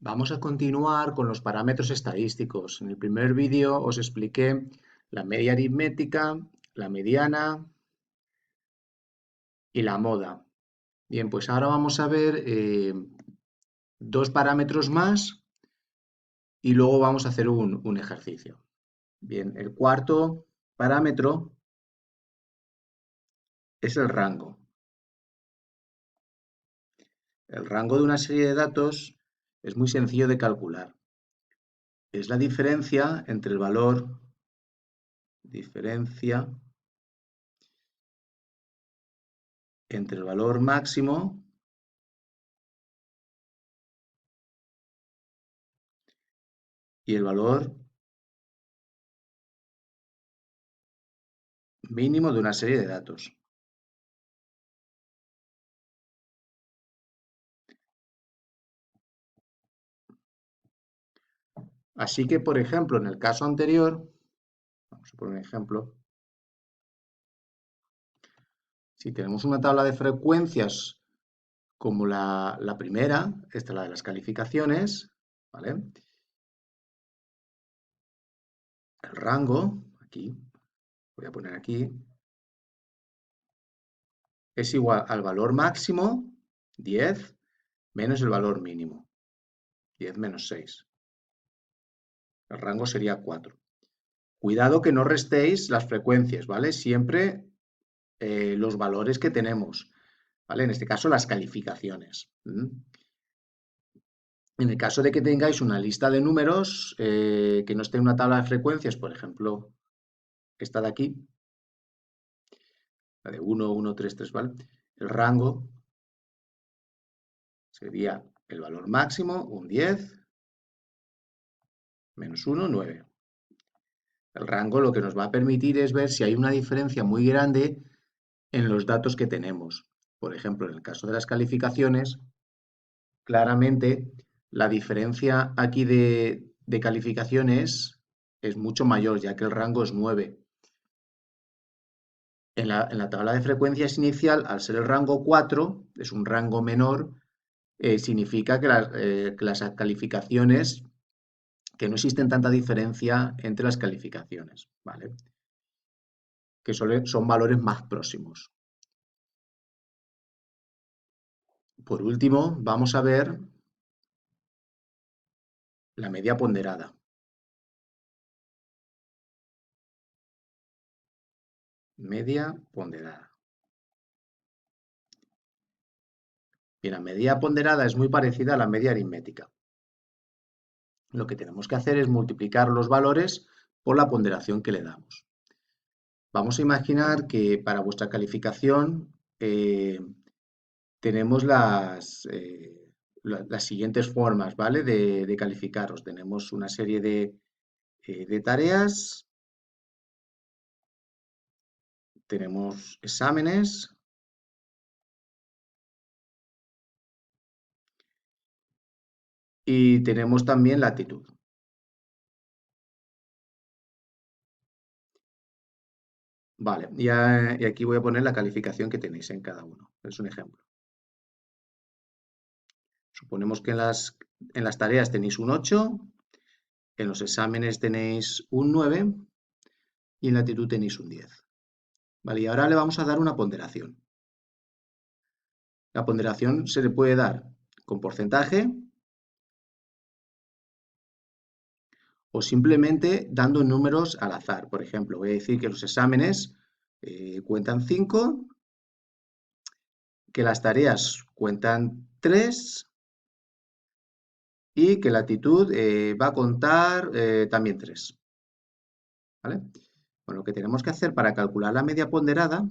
Vamos a continuar con los parámetros estadísticos. En el primer vídeo os expliqué la media aritmética, la mediana y la moda. Bien, pues ahora vamos a ver dos parámetros más y luego vamos a hacer un ejercicio. Bien, el cuarto parámetro es el rango. El rango de una serie de datos es muy sencillo de calcular. Es la diferencia entre el valor máximo y el valor mínimo de una serie de datos. Así que, por ejemplo, en el caso anterior, vamos a poner un ejemplo, si tenemos una tabla de frecuencias como la primera, esta es la de las calificaciones, ¿vale? El rango, aquí, voy a poner aquí, es igual al valor máximo, 10, menos el valor mínimo, 10 menos 6. El rango sería 4. Cuidado que no restéis las frecuencias, ¿vale? Siempre los valores que tenemos, ¿vale? En este caso, las calificaciones. En el caso de que tengáis una lista de números que no esté en una tabla de frecuencias, por ejemplo, esta de aquí, la de 1, 1, 3, 3, ¿vale? El rango sería el valor máximo, un 10, menos 1, 9. El rango lo que nos va a permitir es ver si hay una diferencia muy grande en los datos que tenemos. Por ejemplo, en el caso de las calificaciones, claramente la diferencia aquí de calificaciones es mucho mayor, ya que el rango es 9. En la tabla de frecuencias inicial, al ser el rango 4, es un rango menor, significa que las calificaciones, que no existen tanta diferencia entre las calificaciones, ¿vale? Que son valores más próximos. Por último, vamos a ver la media ponderada. Media ponderada. Bien, la media ponderada es muy parecida a la media aritmética. Lo que tenemos que hacer es multiplicar los valores por la ponderación que le damos. Vamos a imaginar que para vuestra calificación tenemos las siguientes formas, ¿vale? De calificaros. Tenemos una serie de tareas, tenemos exámenes y tenemos también la actitud. Vale, y aquí voy a poner la calificación que tenéis en cada uno. Es un ejemplo. Suponemos que en las tareas tenéis un 8, en los exámenes tenéis un 9 y en la actitud tenéis un 10. Vale, y ahora le vamos a dar una ponderación. La ponderación se le puede dar con porcentaje o simplemente dando números al azar. Por ejemplo, voy a decir que los exámenes cuentan 5, que las tareas cuentan 3 y que la actitud va a contar también 3. ¿Vale? Bueno, lo que tenemos que hacer para calcular la media ponderada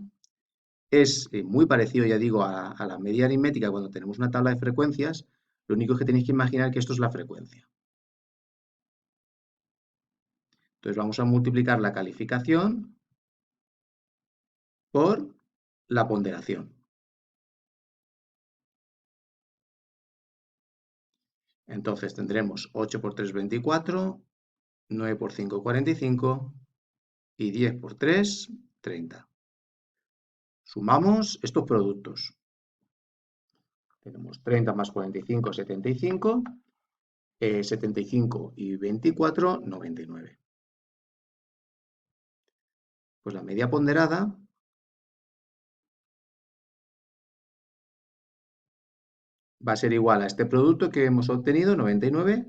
es muy parecido, ya digo, a la media aritmética cuando tenemos una tabla de frecuencias. Lo único que tenéis que imaginar que esto es la frecuencia. Entonces vamos a multiplicar la calificación por la ponderación. Entonces tendremos 8 por 3, 24, 9 por 5, 45 y 10 por 3, 30. Sumamos estos productos. Tenemos 30 más 45, 75 75 y 24, 99. Pues la media ponderada va a ser igual a este producto que hemos obtenido, 99,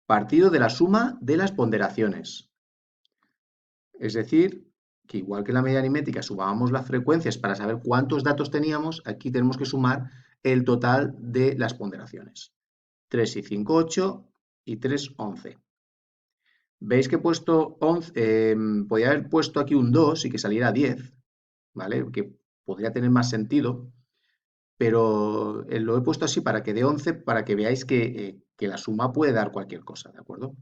partido de la suma de las ponderaciones. Es decir, que igual que en la media aritmética sumábamos las frecuencias para saber cuántos datos teníamos, aquí tenemos que sumar el total de las ponderaciones. 3 y 5, 8 y 3, 11. ¿Veis que he puesto 11? Podría haber puesto aquí un 2 y que saliera 10, ¿vale? Que podría tener más sentido, pero lo he puesto así para que dé 11, para que veáis que la suma puede dar cualquier cosa, ¿de acuerdo?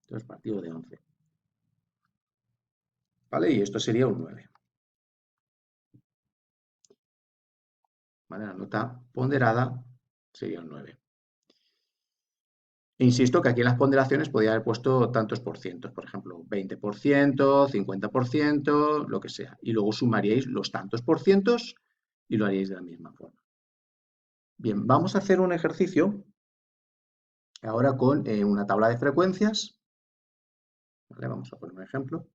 Entonces, partido de 11. ¿Vale? Y esto sería un 9. ¿Vale? La nota ponderada sería un 9. Insisto que aquí en las ponderaciones podría haber puesto tantos por cientos, por ejemplo, 20%, 50%, lo que sea. Y luego sumaríais los tantos por cientos y lo haríais de la misma forma. Bien, vamos a hacer un ejercicio ahora con una tabla de frecuencias. ¿Vale? Vamos a poner un ejemplo.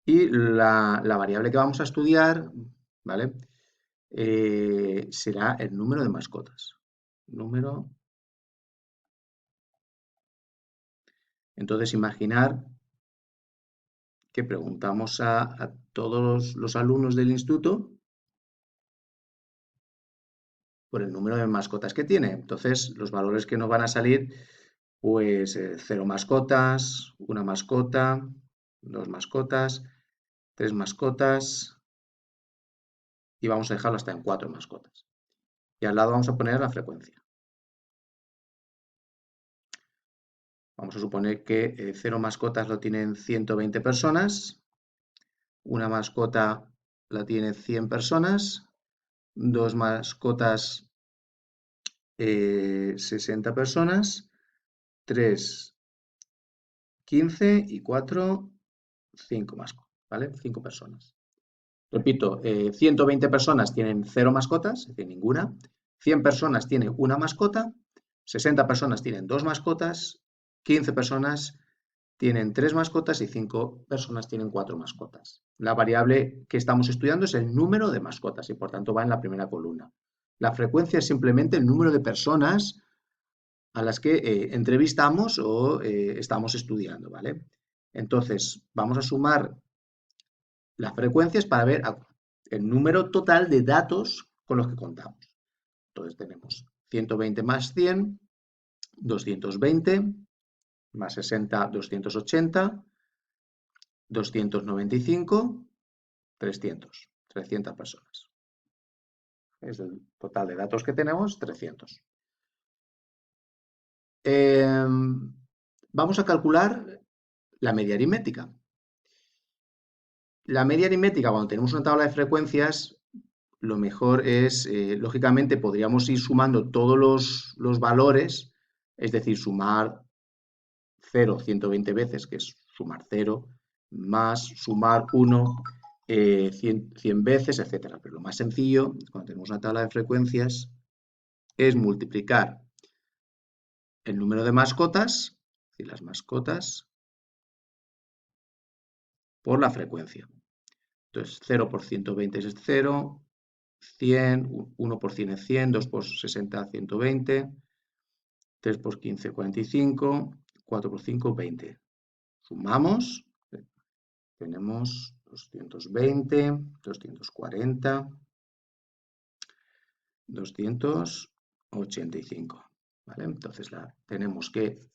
Y la variable que vamos a estudiar, ¿vale? Será el número de mascotas. Número. Entonces, imaginar que preguntamos a todos los alumnos del instituto por el número de mascotas que tiene. Entonces, los valores que nos van a salir, pues 0 mascotas, 1 mascota, 2 mascotas, 3 mascotas y vamos a dejarlo hasta en 4 mascotas. Y al lado vamos a poner la frecuencia. Vamos a suponer que 0 mascotas lo tienen 120 personas, 1 mascota la tienen 100 personas, 2 mascotas 60 personas, 3 15 y 4 5 mascotas, ¿vale? 5 personas. Repito, 120 personas tienen 0 mascotas, es decir, ninguna. 100 personas tienen 1 mascota, 60 personas tienen 2 mascotas, 15 personas tienen 3 mascotas y 5 personas tienen 4 mascotas. La variable que estamos estudiando es el número de mascotas y por tanto va en la primera columna. La frecuencia es simplemente el número de personas a las que entrevistamos o estamos estudiando, ¿vale? Entonces, vamos a sumar las frecuencias para ver el número total de datos con los que contamos. Entonces tenemos 120 más 100, 220, más 60, 280, 295, 300, 300 personas. Es el total de datos que tenemos, 300. Vamos a calcular la media aritmética. La media aritmética, cuando tenemos una tabla de frecuencias, lo mejor es, lógicamente, podríamos ir sumando todos los valores, es decir, sumar 0 120 veces, que es sumar 0, más sumar 1 100 veces, etc. Pero lo más sencillo, cuando tenemos una tabla de frecuencias, es multiplicar el número de mascotas, es decir, las mascotas, por la frecuencia. Entonces, 0 por 120 es 0, 100, 1 por 100 es 100, 2 por 60, 120, 3 por 15, 45, 4 por 5, 20. Sumamos, tenemos 220, 240, 285. ¿Vale? Entonces tenemos que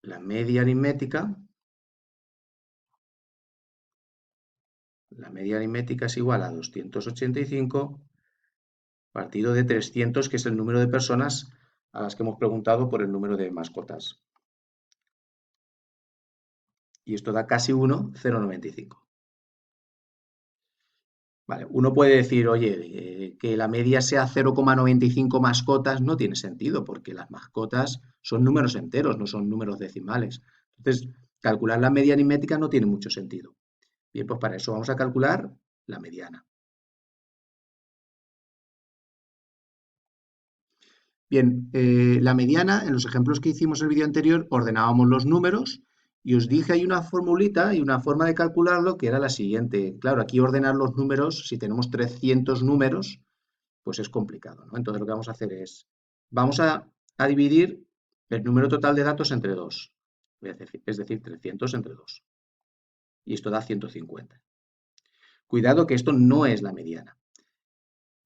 la media aritmética es igual a 285 partido de 300, que es el número de personas a las que hemos preguntado por el número de mascotas. Y esto da casi 1, 0,95. Vale, uno puede decir, oye, que la media sea 0,95 mascotas no tiene sentido, porque las mascotas son números enteros, no son números decimales. Entonces, calcular la media aritmética no tiene mucho sentido. Bien, pues para eso vamos a calcular la mediana. Bien, la mediana, en los ejemplos que hicimos en el vídeo anterior, ordenábamos los números y os dije hay una formulita y una forma de calcularlo que era la siguiente. Claro, aquí ordenar los números, si tenemos 300 números, pues es complicado, ¿no? Entonces lo que vamos a hacer es, vamos a dividir el número total de datos entre 2, es decir, 300 entre 2. Y esto da 150. Cuidado que esto no es la mediana.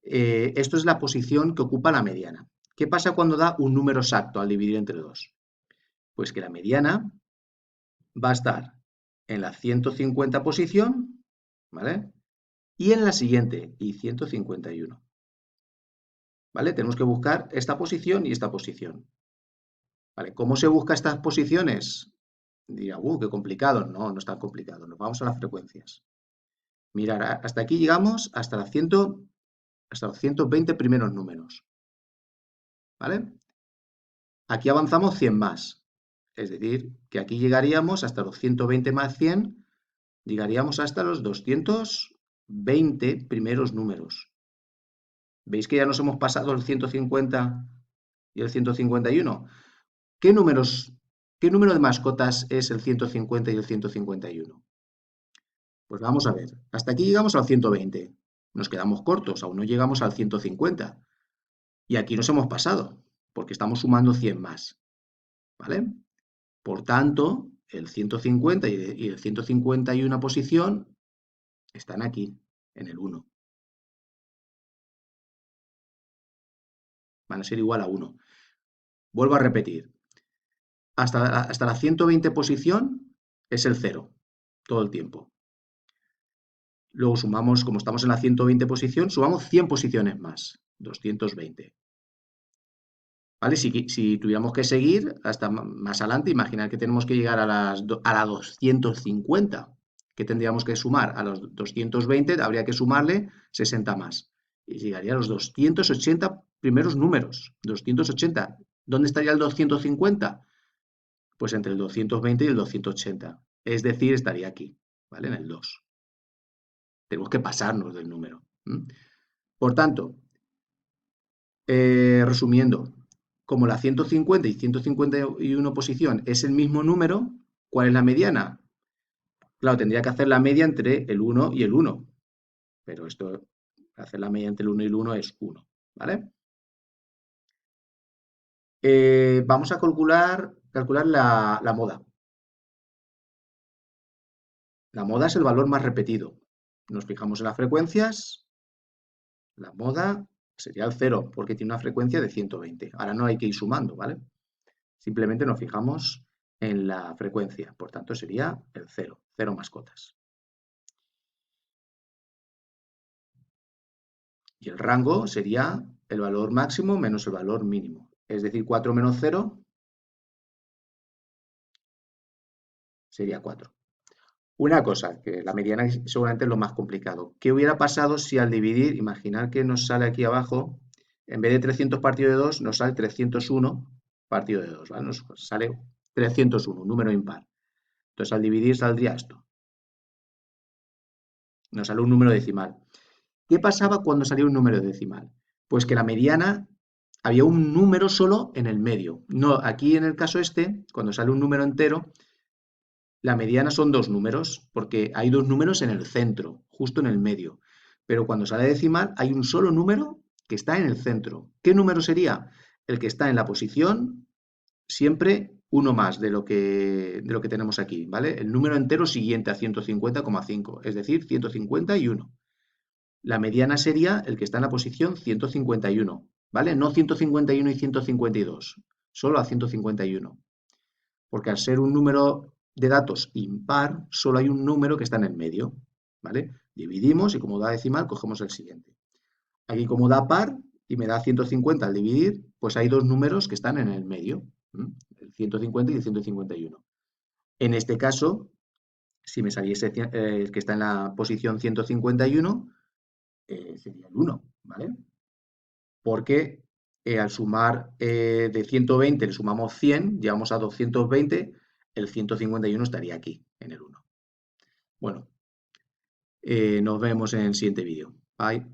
Esto es la posición que ocupa la mediana. ¿Qué pasa cuando da un número exacto al dividir entre 2? Pues que la mediana va a estar en la 150 posición, ¿vale? Y en la siguiente, y 151. ¿Vale? Tenemos que buscar esta posición y esta posición. ¿Vale? ¿Cómo se busca estas posiciones? Dirá, qué complicado. No, no es tan complicado. Nos vamos a las frecuencias. Mirar, hasta aquí llegamos hasta los 120 primeros números. ¿Vale? Aquí avanzamos 100 más. Es decir, que aquí llegaríamos hasta los 120 más 100, llegaríamos hasta los 220 primeros números. ¿Veis que ya nos hemos pasado el 150 y el 151? ¿Qué número de mascotas es el 150 y el 151? Pues vamos a ver. Hasta aquí llegamos al 120. Nos quedamos cortos, aún no llegamos al 150. Y aquí nos hemos pasado, porque estamos sumando 100 más. ¿Vale? Por tanto, el 150 y el 151 posición están aquí, en el 1. Van a ser igual a 1. Vuelvo a repetir. Hasta la 120 posición es el 0, todo el tiempo. Luego sumamos, como estamos en la 120 posición, sumamos 100 posiciones más, 220. ¿Vale? Si tuviéramos que seguir hasta más adelante, imaginar que tenemos que llegar a la 250, que tendríamos que sumar a los 220, habría que sumarle 60 más. Y llegaría a los 280 primeros números. 280. ¿Dónde estaría el 250? Pues entre el 220 y el 280. Es decir, estaría aquí, ¿vale? En el 2. Tenemos que pasarnos del número. Por tanto, resumiendo, como la 150 y 151 posición es el mismo número, ¿cuál es la mediana? Claro, tendría que hacer la media entre el 1 y el 1. Pero esto, hacer la media entre el 1 y el 1 es 1, ¿vale? Vamos a calcular la moda. La moda es el valor más repetido. Nos fijamos en las frecuencias. La moda sería el 0, porque tiene una frecuencia de 120. Ahora no hay que ir sumando, ¿vale? Simplemente nos fijamos en la frecuencia. Por tanto, sería el 0, 0 mascotas. Y el rango sería el valor máximo menos el valor mínimo. Es decir, 4 menos 0 sería 4. Una cosa, que la mediana seguramente es lo más complicado. ¿Qué hubiera pasado si al dividir, imaginar que nos sale aquí abajo, en vez de 300 partido de 2, nos sale 301 partido de 2, ¿vale? Nos sale 301, un número impar. Entonces al dividir saldría esto. Nos sale un número decimal. ¿Qué pasaba cuando salía un número decimal? Pues que la mediana había un número solo en el medio. No, aquí en el caso este, cuando sale un número entero, la mediana son dos números, porque hay dos números en el centro, justo en el medio. Pero cuando sale decimal hay un solo número que está en el centro. ¿Qué número sería? El que está en la posición siempre uno más de lo que tenemos aquí, ¿vale? El número entero siguiente a 150,5, es decir, 151. La mediana sería el que está en la posición 151, ¿vale? No 151 y 152, solo a 151. Porque al ser un número de datos impar, solo hay un número que está en el medio, ¿vale? Dividimos y como da decimal, cogemos el siguiente. Aquí como da par y me da 150 al dividir, pues hay dos números que están en el medio, el 150 y el 151. En este caso, si me saliese el que está en la posición 151, sería el 1, ¿vale? Porque al sumar de 120 le sumamos 100, llegamos a 220, el 151 estaría aquí, en el 1. Bueno, nos vemos en el siguiente vídeo. Bye.